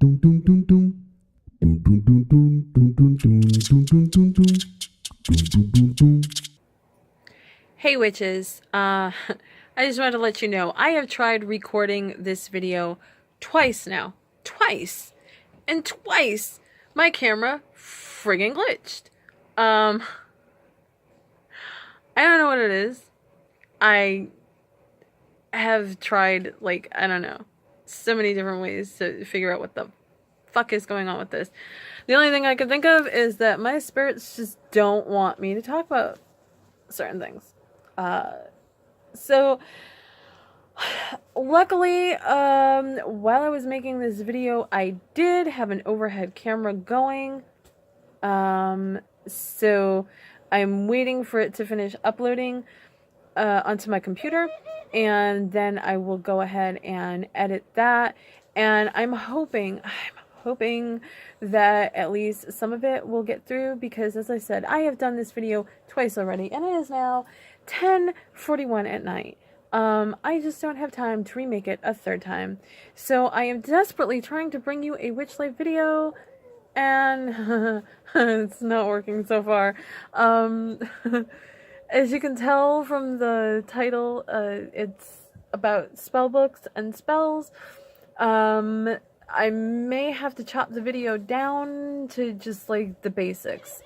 Hey witches, I just wanted to let you know, I have tried recording this video twice now. Twice! And twice, my camera friggin' glitched. I don't know what it is. I have tried, like, I don't know, so many different ways to figure out what the fuck is going on with this. The only thing I can think of is that my spirits just don't want me to talk about certain things. So luckily, while I was making this video, I did have an overhead camera going. So I'm waiting for it to finish uploading onto my computer, and then I will go ahead and edit that. And I'm hoping that at least some of it will get through, because as I said, I have done this video twice already, and it is now 10:41 at night. I just don't have time to remake it a third time. So I am desperately trying to bring you a Witch Life video, and it's not working so far. As you can tell from the title, it's about spell books and spells. I may have to chop the video down to just like the basics.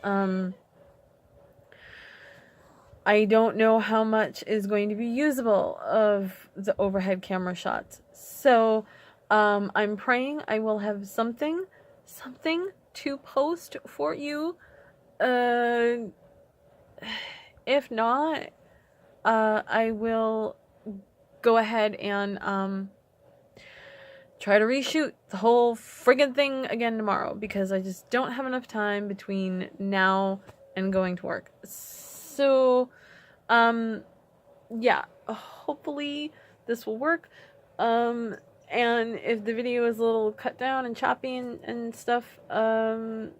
I don't know how much is going to be usable of the overhead camera shots. So, I'm praying I will have something to post for you. If not, I will go ahead and, try to reshoot the whole friggin' thing again tomorrow, because I just don't have enough time between now and going to work. So, yeah, hopefully this will work. And if the video is a little cut down and choppy and stuff, and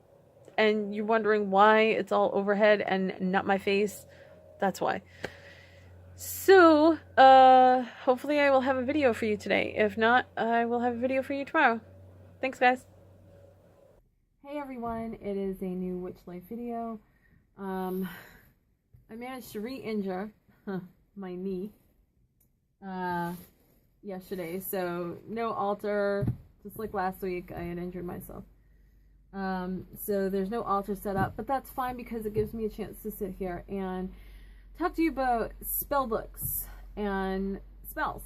you're wondering why it's all overhead and not my face, that's why. So, hopefully I will have a video for you today. If not, I will have a video for you tomorrow. Thanks, guys. Hey everyone, it is a new Witch Life video. I managed to re-injure my knee yesterday, so no altar, just like last week I had injured myself. So there's no altar set up, but that's fine because it gives me a chance to sit here and talk to you about spell books and spells.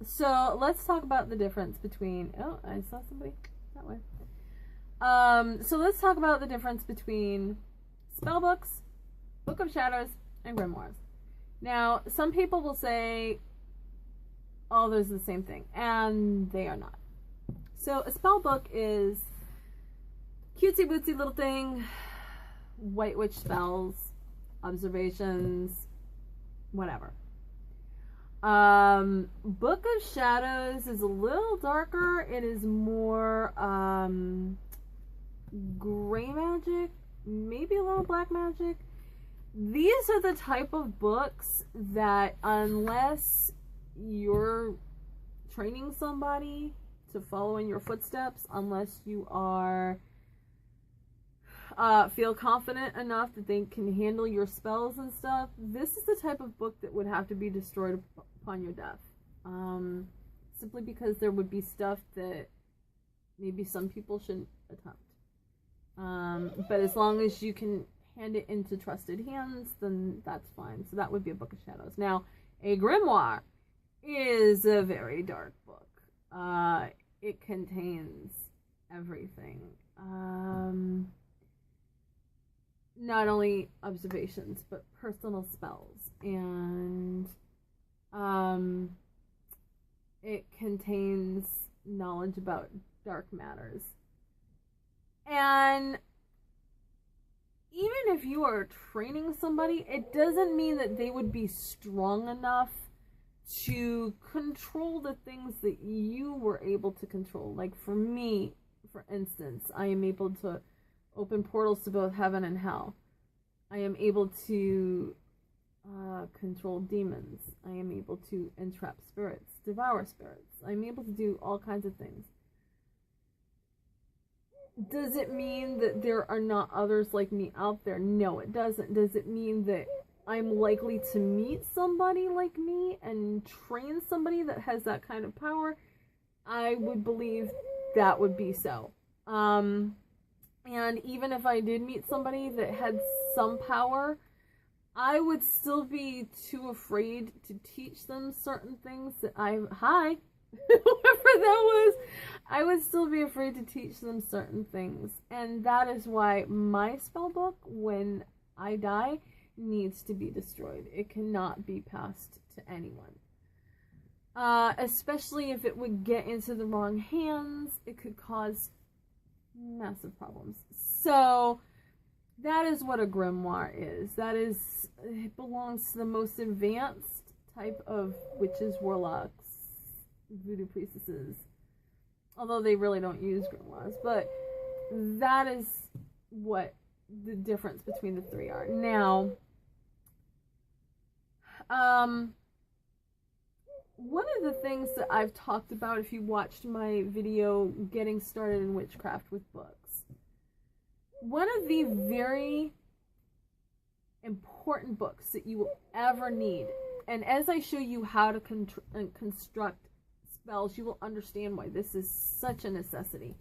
So let's talk about the difference between, oh, I saw somebody that way. So let's talk about the difference between spell books, Book of Shadows, and grimoires. Now, some people will say, oh, those are the same thing, and they are not. So a spell book is cutesy bootsy little thing, white witch spells, observations, whatever. Book of Shadows is a little darker. It is more gray magic, maybe a little black magic. These are the type of books that, unless you're training somebody to follow in your footsteps, unless you are feel confident enough that they can handle your spells and stuff, this is the type of book that would have to be destroyed upon your death. Simply because there would be stuff that maybe some people shouldn't attempt. But as long as you can hand it into trusted hands, then that's fine. So that would be a Book of Shadows. Now, a grimoire is a very dark book. It contains everything. Not only observations, but personal spells. And it contains knowledge about dark matters. And even if you are training somebody, it doesn't mean that they would be strong enough to control the things that you were able to control. Like for me, for instance, I am able to open portals to both heaven and hell. I am able to control demons. I am able to entrap spirits, devour spirits. I'm able to do all kinds of things. Does it mean that there are not others like me out there? No, it doesn't. Does it mean that I'm likely to meet somebody like me and train somebody that has that kind of power? I would believe that would be so. And even if I did meet somebody that had some power, I would still be too afraid to teach them certain things that hi, whoever that was, I would still be afraid to teach them certain things. And that is why my spell book, when I die, needs to be destroyed. It cannot be passed to anyone. Especially if it would get into the wrong hands, it could cause massive problems. So that is what a grimoire is. It belongs to the most advanced type of witches, warlocks, voodoo priestesses. Although they really don't use grimoires, but that is what the difference between the three are. Now, one of the things that I've talked about, if you watched my video, Getting Started in Witchcraft with Books, one of the very important books that you will ever need, and as I show you how to construct spells, you will understand why this is such a necessity.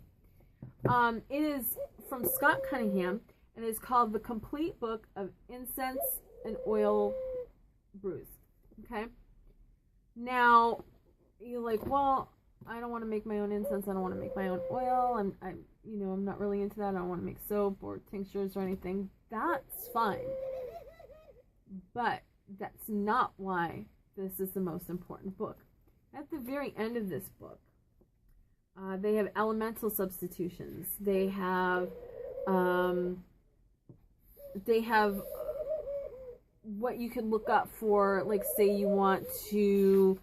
It is from Scott Cunningham, and it is called The Complete Book of Incense and Oil Brews. Okay? Now, you're like, well, I don't want to make my own incense. I don't want to make my own oil. I'm not really into that. I don't want to make soap or tinctures or anything. That's fine. But that's not why this is the most important book. At the very end of this book, they have elemental substitutions. They have what you can look up for, like, say you want to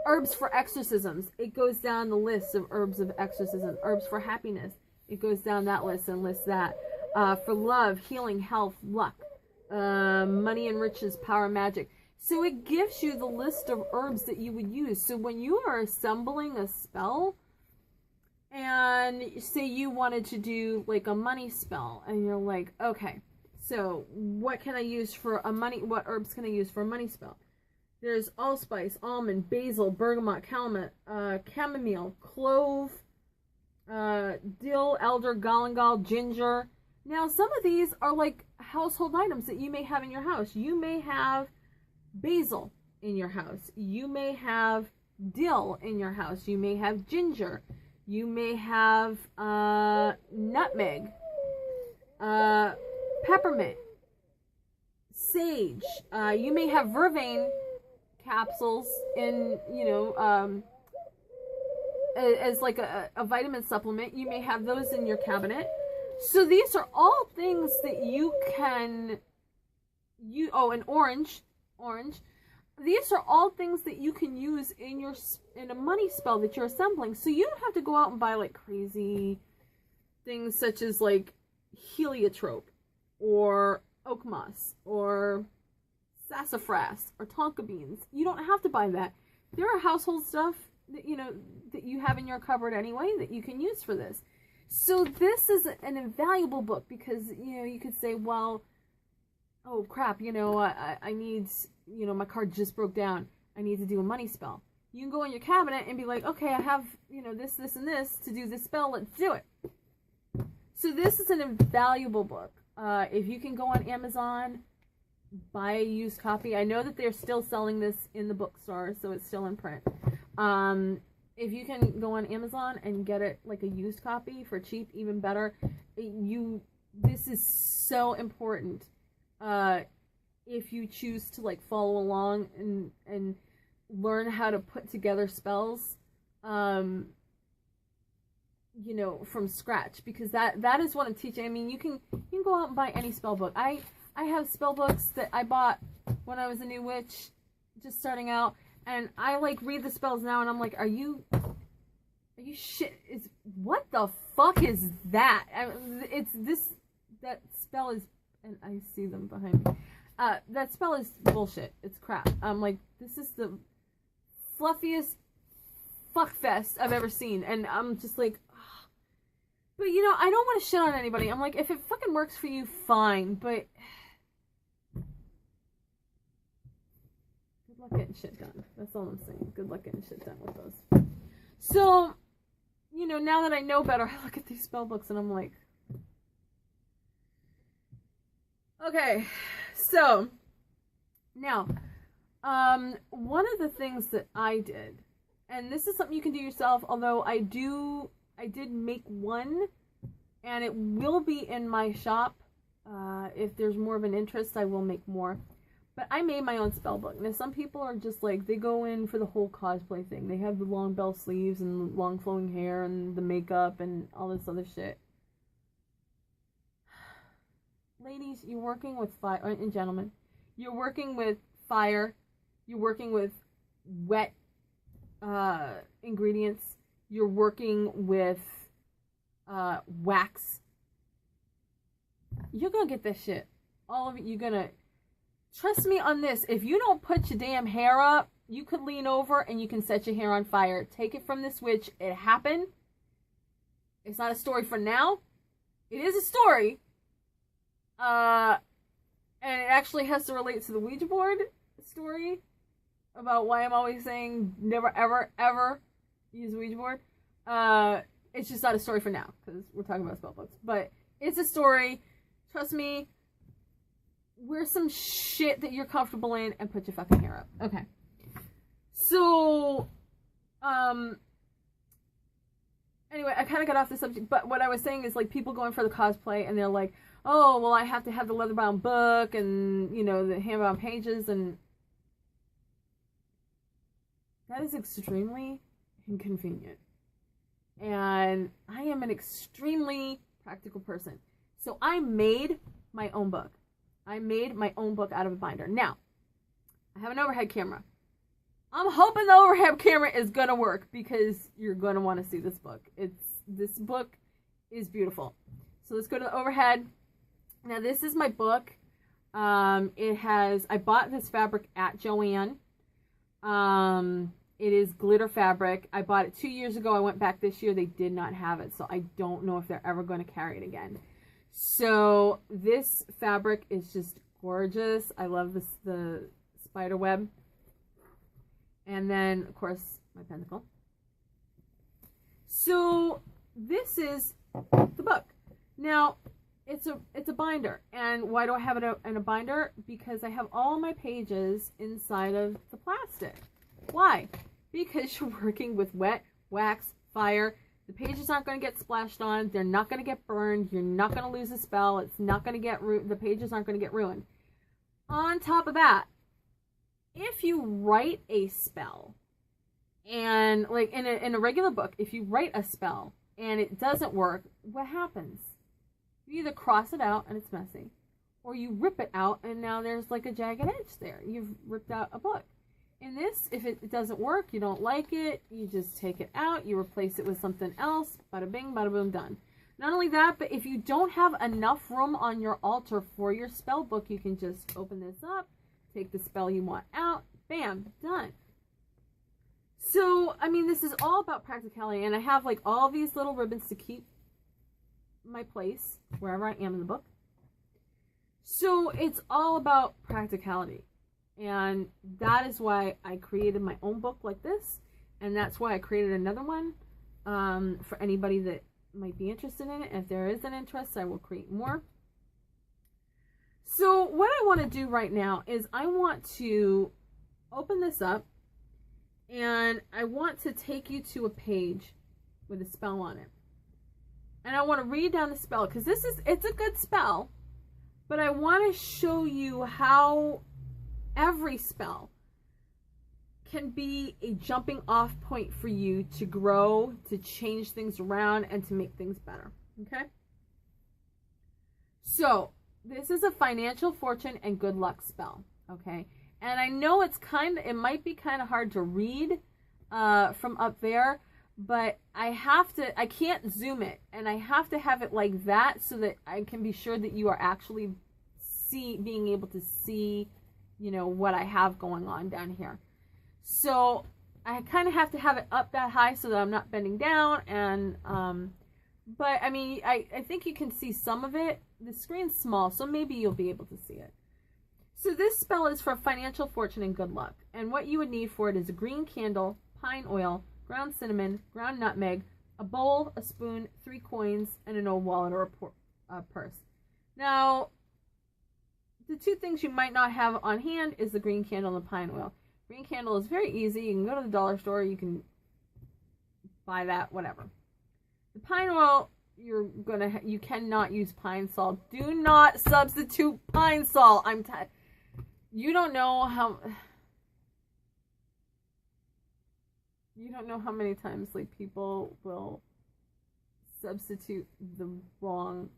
herbs for exorcisms. It goes down the list of herbs of exorcism. Herbs for happiness. It goes down that list and lists that. For love, healing, health, luck, money and riches, power, magic. So it gives you the list of herbs that you would use. So when you are assembling a spell, and say you wanted to do like a money spell, and you're like, okay, so what can I use for a money, what herbs can I use for a money spell? There's allspice, almond, basil, bergamot, chamomile, clove, dill, elder, galangal, ginger. Now, some of these are like household items that you may have in your house. You may have basil in your house. You may have dill in your house. You may have ginger. You may have nutmeg, peppermint, sage. You may have vervain capsules in, as like a vitamin supplement. You may have those in your cabinet. So these are all things that you can and orange. These are all things that you can use in a money spell that you're assembling. So you don't have to go out and buy like crazy things such as like heliotrope or oak moss or sassafras or tonka beans. You don't have to buy that. There are household stuff that that you have in your cupboard anyway that you can use for this. So this is an invaluable book because you could say, well, oh crap, I need, my card just broke down. I need to do a money spell. You can go in your cabinet and be like, okay, I have, this, and this to do this spell. Let's do it. So this is an invaluable book. If you can go on Amazon, buy a used copy. I know that they're still selling this in the bookstore, so it's still in print. If you can go on Amazon and get it like a used copy for cheap, even better. This is so important. If you choose to like follow along and learn how to put together spells, from scratch, because that is what I'm teaching. I mean, you can go out and buy any spell book. I have spell books that I bought when I was a new witch, just starting out, and I like read the spells now, and I'm like, are you shit? What the fuck is that? That spell is, and I see them behind me. That spell is bullshit. It's crap. I'm like, this is the fluffiest fuckfest I've ever seen, and I'm just like, But, you know, I don't want to shit on anybody. I'm like, if it fucking works for you, fine. But good luck getting shit done. That's all I'm saying. Good luck getting shit done with those. So, you know, now that I know better, I look at these spell books and I'm like, okay. So, now, one of the things that I did, and this is something you can do yourself, although I did make one, and it will be in my shop. If there's more of an interest, I will make more. But I made my own spell book. Now, some people are just like, they go in for the whole cosplay thing. They have the long bell sleeves and long flowing hair and the makeup and all this other shit. Ladies, you're working with fire, and gentlemen, you're working with fire. You're working with wet ingredients. You're working with wax. You're gonna get this shit. All of it, you're gonna... Trust me on this. If you don't put your damn hair up, you could lean over and you can set your hair on fire. Take it from this witch. It happened. It's not a story for now. It is a story. And it actually has to relate to the Ouija board story about why I'm always saying never, ever, ever use a Ouija board. It's just not a story for now because we're talking about spell books. But it's a story. Trust me. Wear some shit that you're comfortable in and put your fucking hair up. Okay. So, anyway, I kind of got off the subject, but what I was saying is, like, people going for the cosplay and they're like, oh, well, I have to have the leather-bound book and, you know, the hand-bound pages, and that is extremely inconvenient. And I am an extremely practical person. So I made my own book. I made my own book out of a binder. Now, I have an overhead camera. I'm hoping the overhead camera is going to work because you're going to want to see this book. This book is beautiful. So let's go to the overhead. Now, this is my book. I bought this fabric at Joann. It is glitter fabric. I bought it 2 years ago. I went back this year. They did not have it. So I don't know if they're ever going to carry it again. So this fabric is just gorgeous. I love the spider web. And then, of course, my pentacle. So this is the book. Now, it's a binder. And why do I have it in a binder? Because I have all my pages inside of the plastic. Why? Because you're working with wet, wax, fire. The pages aren't going to get splashed on. They're not going to get burned. You're not going to lose a spell. It's not going to get the pages aren't going to get ruined. On top of that, if you write a spell, and like in a regular book, if you write a spell and it doesn't work, what happens? You either cross it out and it's messy, or you rip it out and now there's like a jagged edge there. You've ripped out a book. In this, if it doesn't work, you don't like it, you just take it out, you replace it with something else, bada bing, bada boom, done. Not only that, but if you don't have enough room on your altar for your spell book, you can just open this up, take the spell you want out, bam, done. So, I mean, this is all about practicality, and I have like all these little ribbons to keep my place wherever I am in the book. So, it's all about practicality. And that is why I created my own book like this. And that's why I created another one for anybody that might be interested in it. If there is an interest, I will create more. So what I want to do right now is I want to open this up. And I want to take you to a page with a spell on it. And I want to read down the spell. Because it's a good spell. But I want to show you how... every spell can be a jumping off point for you to grow, to change things around, and to make things better. Okay? So, this is a financial fortune and good luck spell. Okay? And I know it might be kind of hard to read from up there, but I can't zoom it, and I have to have it like that so that I can be sure that you are actually being able to see, you know, what I have going on down here. So I kind of have to have it up that high so that I'm not bending down, and But, I mean, I think you can see some of it. The screen's small, so maybe you'll be able to see it. So this spell is for financial fortune and good luck. And what you would need for it is a green candle, pine oil, ground cinnamon, ground nutmeg, a bowl, a spoon, 3 coins, and an old wallet or a purse. Now, the 2 things you might not have on hand is the green candle and the pine oil. Green candle is very easy. You can go to the dollar store. You can buy that, whatever. The pine oil, you cannot use pine salt. Do not substitute pine salt. You don't know how many times like people will substitute the wrong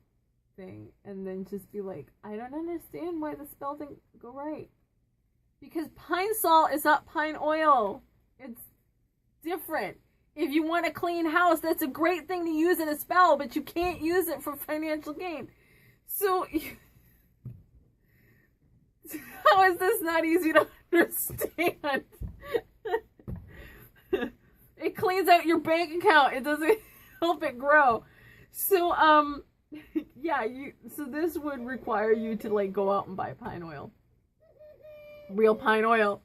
thing and then just be like, I don't understand why the spell didn't go right. Because pine salt is not pine oil. It's different. If you want a clean house, that's a great thing to use in a spell, but you can't use it for financial gain. So, how is this not easy to understand? It cleans out your bank account. It doesn't help it grow. So, yeah, so this would require you to, like, go out and buy pine oil. Real pine oil.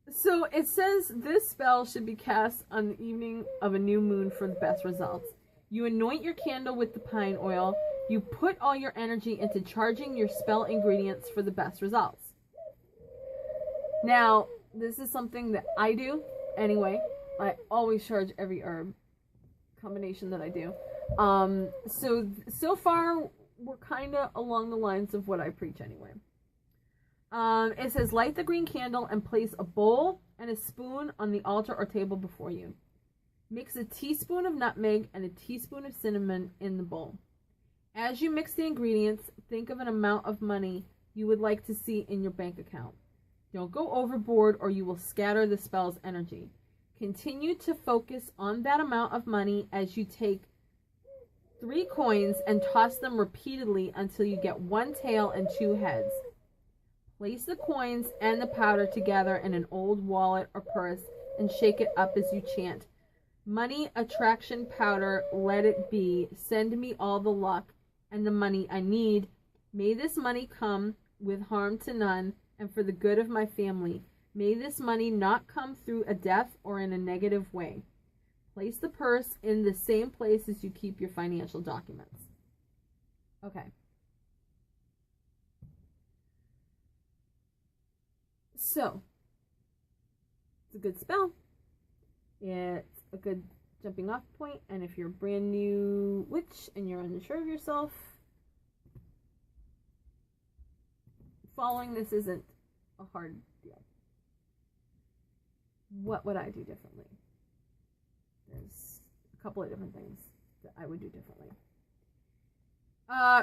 So it says this spell should be cast on the evening of a new moon for the best results. You anoint your candle with the pine oil. You put all your energy into charging your spell ingredients for the best results. Now, this is something that I do anyway. I always charge every herb combination that I do. So far, we're kind of along the lines of what I preach anyway. It says, light the green candle and place a bowl and a spoon on the altar or table before you. Mix a teaspoon of nutmeg and a teaspoon of cinnamon in the bowl. As you mix the ingredients, think of an amount of money you would like to see in your bank account. Don't go overboard or you will scatter the spell's energy. Continue to focus on that amount of money as you take 3 coins and toss them repeatedly until you get 1 tail and 2 heads. Place the coins and the powder together in an old wallet or purse and shake it up as you chant, money, attraction, powder, let it be. Send me all the luck and the money I need. May this money come with harm to none and for the good of my family. May this money not come through a death or in a negative way. Place the purse in the same place as you keep your financial documents. Okay. So, it's a good spell. It's a good jumping off point, and if you're a brand new witch and you're unsure of yourself, following this isn't a hard deal. What would I do differently? There's a couple of different things that I would do differently.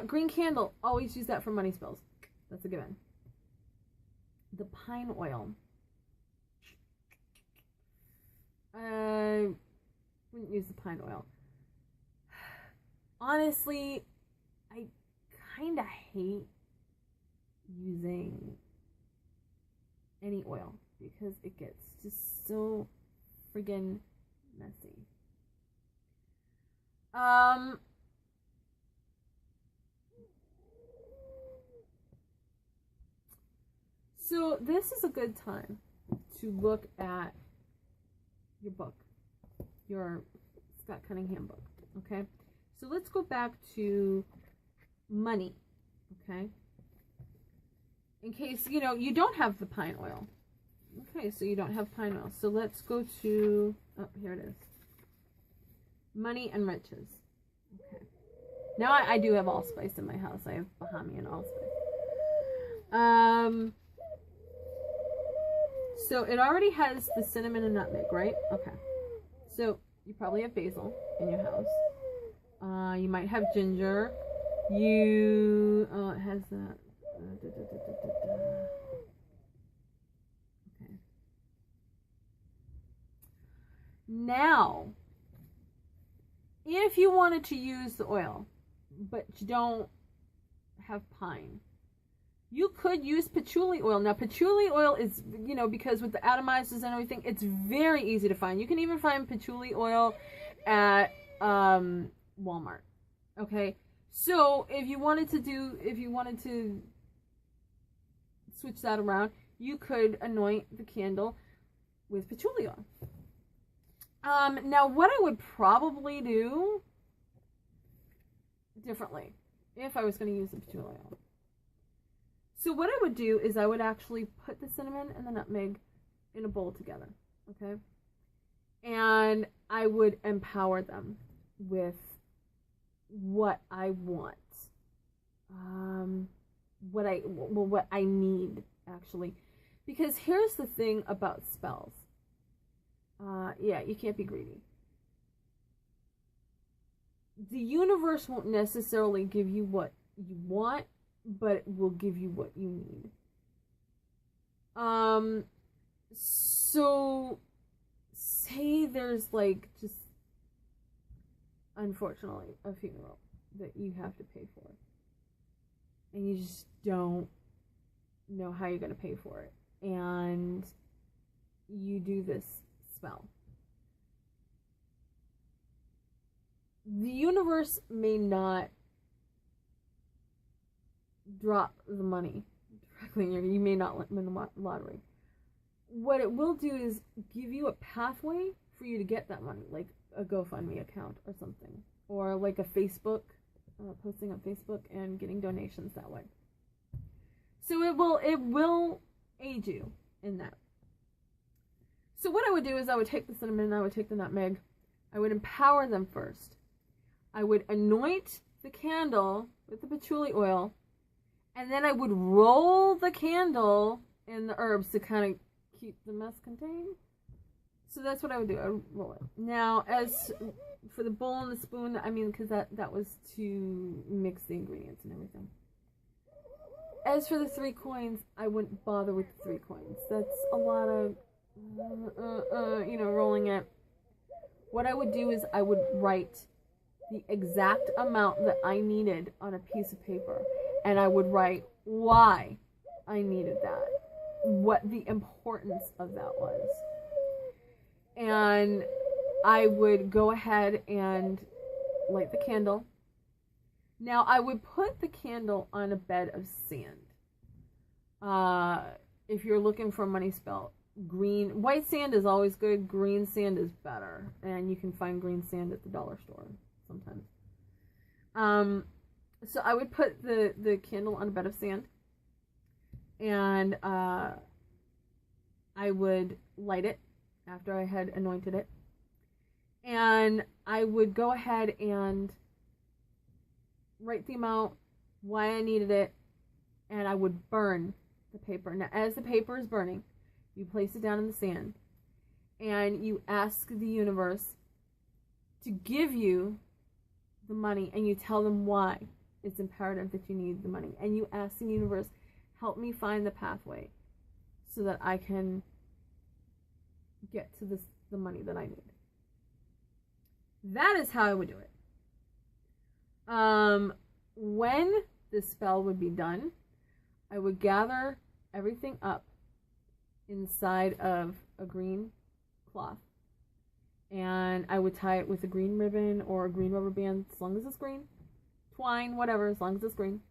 Green candle, always use that for money spells. That's a given. The pine oil. I wouldn't use the pine oil. Honestly, I kind of hate using any oil because it gets just so friggin' messy. So this is a good time to look at your book, your Scott Cunningham book, okay? So let's go back to money, okay? In case, you know, you don't have the pine oil. Okay, so you don't have pine oil. So let's go to, oh, here it is. Money and riches. Okay. Now I do have allspice in my house. I have Bahamian allspice. So it already has the cinnamon and nutmeg, right? Okay. So you probably have basil in your house. You might have ginger. Oh, it has that. Okay. Now, if you wanted to use the oil, but you don't have pine, you could use patchouli oil. Now, patchouli oil is, you know, because with the atomizers and everything, it's very easy to find. You can even find patchouli oil at Walmart. Okay, so if you wanted to switch that around, you could anoint the candle with patchouli oil. Now what I would probably do differently if I was going to use the patchouli oil. So what I would do is I would actually put the cinnamon and the nutmeg in a bowl together, okay? And I would empower them with what I want. What I need, actually. Because here's the thing about spells. Yeah, you can't be greedy. The universe won't necessarily give you what you want, but it will give you what you need. So say there's like just unfortunately a funeral that you have to pay for, and you just don't know how you're going to pay for it, and you do this spell. The universe may not drop the money directly in you may not win the lottery. What it will do is give you a pathway for you to get that money, like a GoFundMe account or something, or like a Facebook, posting on Facebook and getting donations that way. So it will aid you in that. So what I would do is I would take the cinnamon, I would take the nutmeg, I would empower them first. I would anoint the candle with the patchouli oil, and then I would roll the candle in the herbs to kind of keep the mess contained. So that's what I would do. I would roll it. Now, as for the bowl and the spoon, I mean, because that was to mix the ingredients and everything. As for the 3 coins, I wouldn't bother with the 3 coins. That's a lot of, rolling it. What I would do is I would write the exact amount that I needed on a piece of paper, and I would write why I needed that, what the importance of that was, and I would go ahead and light the candle. Now I would put the candle on a bed of sand. If you're looking for a money spell, white sand is always good, green sand is better, and you can find green sand at the dollar store sometimes. So I would put the candle on a bed of sand, and I would light it after I had anointed it, and I would go ahead and write the amount, why I needed it, and I would burn the paper. Now, as the paper is burning, you place it down in the sand, and you ask the universe to give you the money, and you tell them why it's imperative that you need the money, and you ask the universe, help me find the pathway so that I can get to the money that I need. That is how I would do it. When the spell would be done, I would gather everything up inside of a green cloth, and I would tie it with a green ribbon or a green rubber band, as long as it's green, twine, whatever, as long as it's green,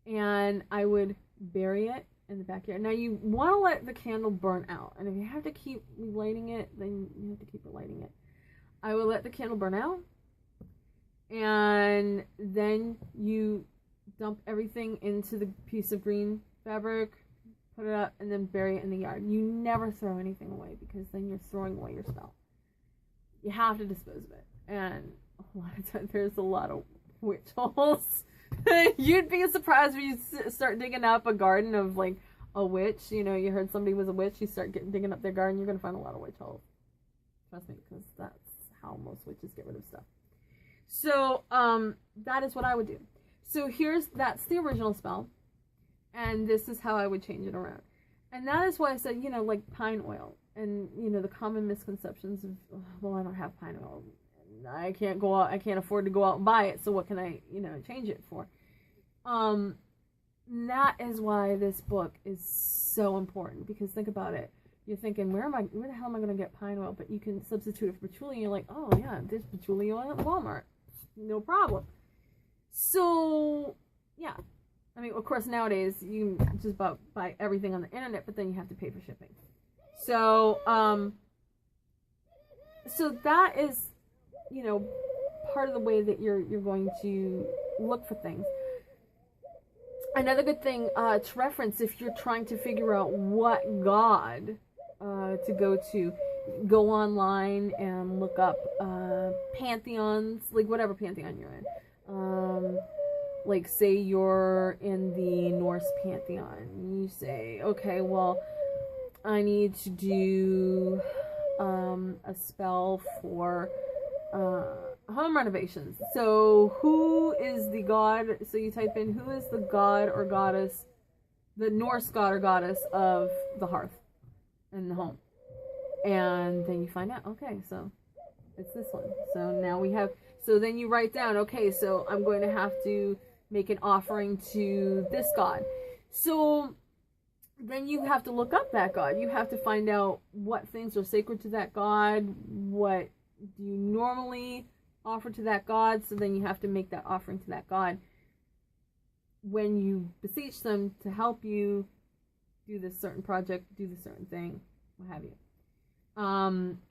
and I would bury it in the backyard. Now you want to let the candle burn out, and if you have to keep lighting it, then you have to keep lighting it. I will let the candle burn out, and then you dump everything into the piece of green fabric, put it up, and then bury it in the yard. You never throw anything away, because then you're throwing away your spell. You have to dispose of it, and a lot of times there's a lot of witch holes. You'd be surprised when you start digging up a garden of like a witch. You know, you heard somebody was a witch, you start digging up their garden, you're going to find a lot of witch holes. Trust me, because that's how most witches get rid of stuff. So, that is what I would do. So that's the original spell, and this is how I would change it around. And that is why I said, like pine oil, and, the common misconceptions of, oh, well, I don't have pine oil, I can't go out, I can't afford to go out and buy it, so what can I, change it for? That is why this book is so important, because think about it. you're thinking, where the hell am I going to get pine oil? But you can substitute it for patchouli, and you're like, oh yeah, there's patchouli oil at Walmart. No problem. So, yeah. I mean, of course, nowadays, you can just buy everything on the internet, but then you have to pay for shipping. So, so that is, you know, part of the way that you're going to look for things. Another good thing to reference if you're trying to figure out what god to go online and look up pantheons, like whatever pantheon you're in. Like say you're in the Norse pantheon, you say, okay, well, I need to do a spell for home renovations. So who is the god? So you type in, who is the god or goddess, the Norse god or goddess of the hearth in the home, and then you find out, okay, so it's this one. So now we have, so then you write down, okay, so I'm going to have to make an offering to this god. So then you have to look up that god. You have to find out what things are sacred to that god, what do you normally offer to that god. So then you have to make that offering to that god when you beseech them to help you do this certain project, do this certain thing, what have you.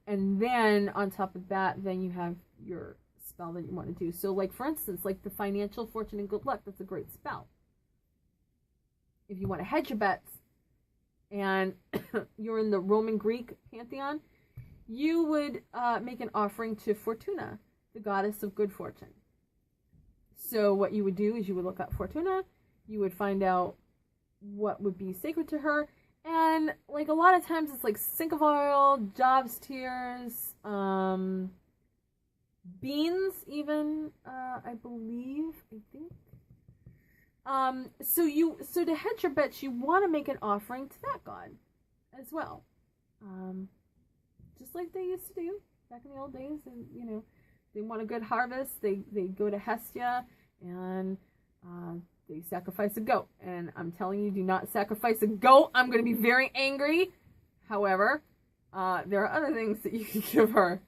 And then on top of that, then you have your spell that you want to do. So like for instance, like the financial fortune and good luck, that's a great spell. If you want to hedge your bets and you're in the Roman Greek pantheon, you would make an offering to Fortuna, the goddess of good fortune. So what you would do is you would look up Fortuna, you would find out what would be sacred to her, and like a lot of times it's like sink of oil, Job's tears, beans even, I think. So to hedge your bets, you want to make an offering to that god as well. Just like they used to do back in the old days, and you know, they want a good harvest, they go to Hestia and they sacrifice a goat. And I'm telling you, do not sacrifice a goat. I'm going to be very angry. However, there are other things that you can give her,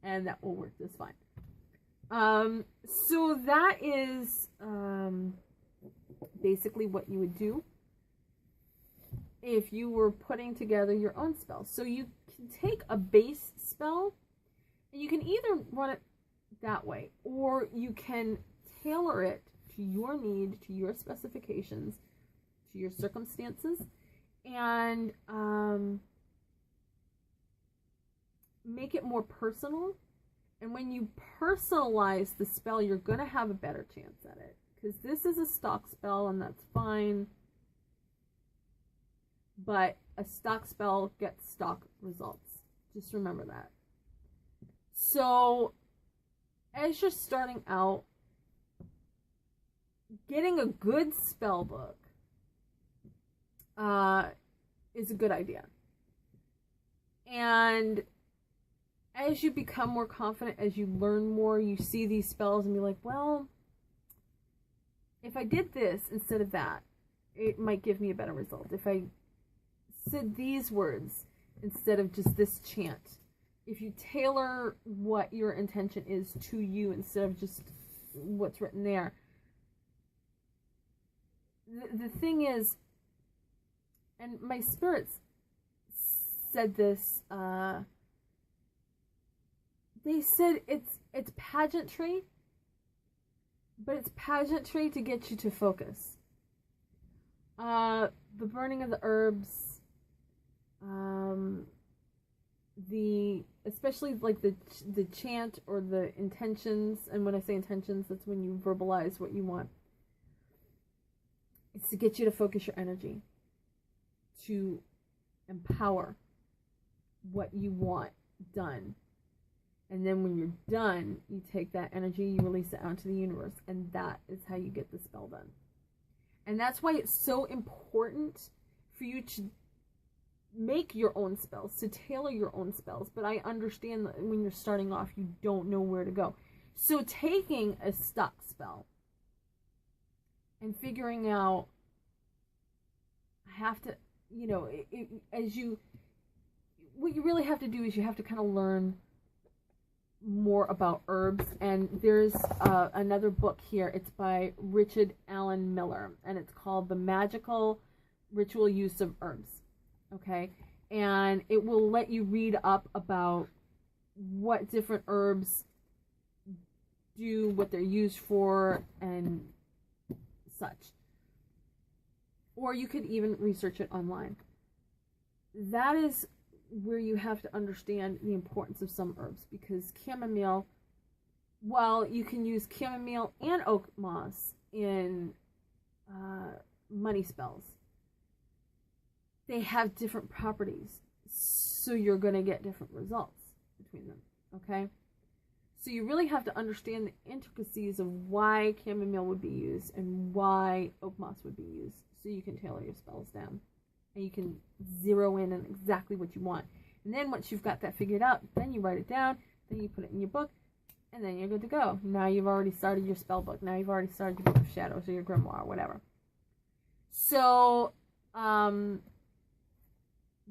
and that will work just fine. So that is basically what you would do if you were putting together your own spell. So you can take a base spell, and you can either run it that way, or you can tailor it to your need, to your specifications, to your circumstances, and make it more personal. And when you personalize the spell, you're going to have a better chance at it. Because this is a stock spell, and that's fine. But a stock spell gets stock results. Just remember that. So, as you're starting out, getting a good spell book is a good idea. And as you become more confident, as you learn more, you see these spells and be like, well, if I did this instead of that, it might give me a better result. If I said these words instead of just this chant, if you tailor what your intention is to you instead of just what's written there. The thing is, and my spirits said this, they said it's pageantry, but it's pageantry to get you to focus. The burning of the herbs, especially like the chant or the intentions, and when I say intentions, that's when you verbalize what you want. It's to get you to focus your energy, to empower what you want done. And then when you're done, you take that energy, you release it out into the universe, and that is how you get the spell done. And that's why it's so important for you to make your own spells, to tailor your own spells. But I understand that when you're starting off, you don't know where to go. So taking a stock spell and figuring out, I have to, you know, as you what you really have to do is you have to kind of learn more about herbs. And there's another book here. It's by Richard Allen Miller, and it's called The Magical Ritual Use of Herbs. Okay, and it will let you read up about what different herbs do, what they're used for, and such. Or you could even research it online. That is where you have to understand the importance of some herbs, because chamomile, while you can use chamomile and oak moss in money spells, they have different properties, so you're going to get different results between them, okay? So you really have to understand the intricacies of why chamomile would be used and why oak moss would be used, so you can tailor your spells down. And you can zero in on exactly what you want. And then once you've got that figured out, then you write it down, then you put it in your book, and then you're good to go. Now you've already started your spell book. Now you've already started your Book of Shadows or your grimoire or whatever. So,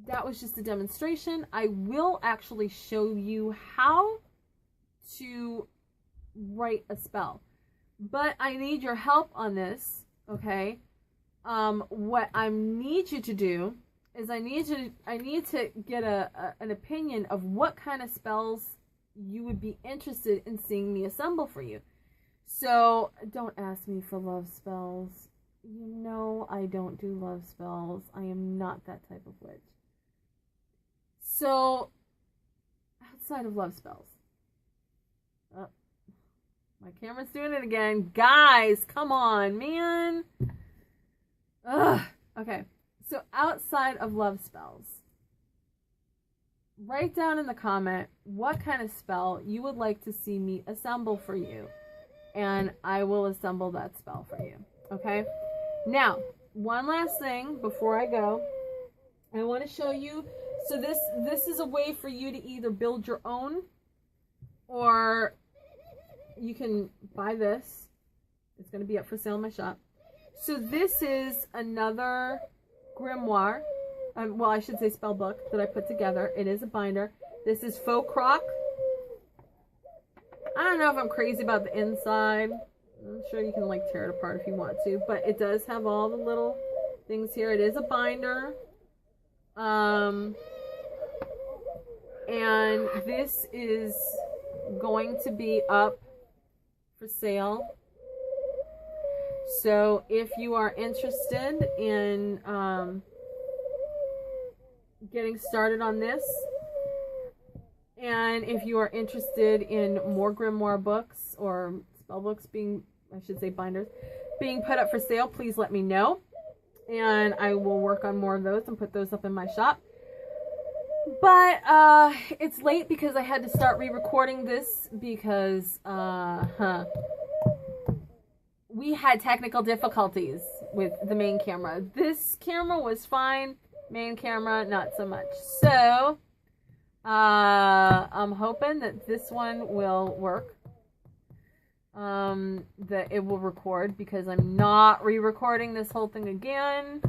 that was just a demonstration. I will actually show you how to write a spell, but I need your help on this, okay? What I need you to do is I need to get an opinion of what kind of spells you would be interested in seeing me assemble for you. So don't ask me for love spells. You know I don't do love spells. I am not that type of witch. So outside of love spells, my camera's doing it again. Guys, come on, man. Ugh. Okay, so outside of love spells, write down in the comment what kind of spell you would like to see me assemble for you, and I will assemble that spell for you, okay? Now, one last thing before I go, I want to show you, so this is a way for you to either build your own, or you can buy this. It's going to be up for sale in my shop. So this is another grimoire, well, I should say spell book that I put together. It is a binder. This is faux croc. I don't know if I'm crazy about the inside. I'm sure you can like tear it apart if you want to, but it does have all the little things here. It is a binder. And this is going to be up for sale. So if you are interested in getting started on this, and if you are interested in more grimoire books or spell books being, I should say binders, being put up for sale, please let me know. And I will work on more of those and put those up in my shop. But it's late because I had to start re-recording this because we had technical difficulties with the main camera. This camera was fine, main camera not so much. So I'm hoping that this one will work, that it will record, because I'm not re-recording this whole thing again.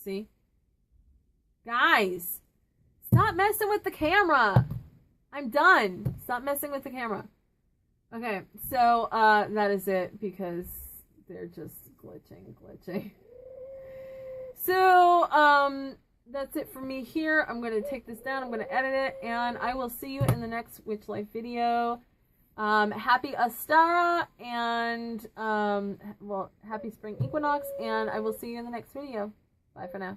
See? Guys, stop messing with the camera. I'm done. Stop messing with the camera. Okay, so that is it, because they're just glitching. So that's it for me here. I'm going to take this down. I'm going to edit it, and I will see you in the next Witch Life video. Happy Astara, and well, happy spring equinox, and I will see you in the next video. Bye for now.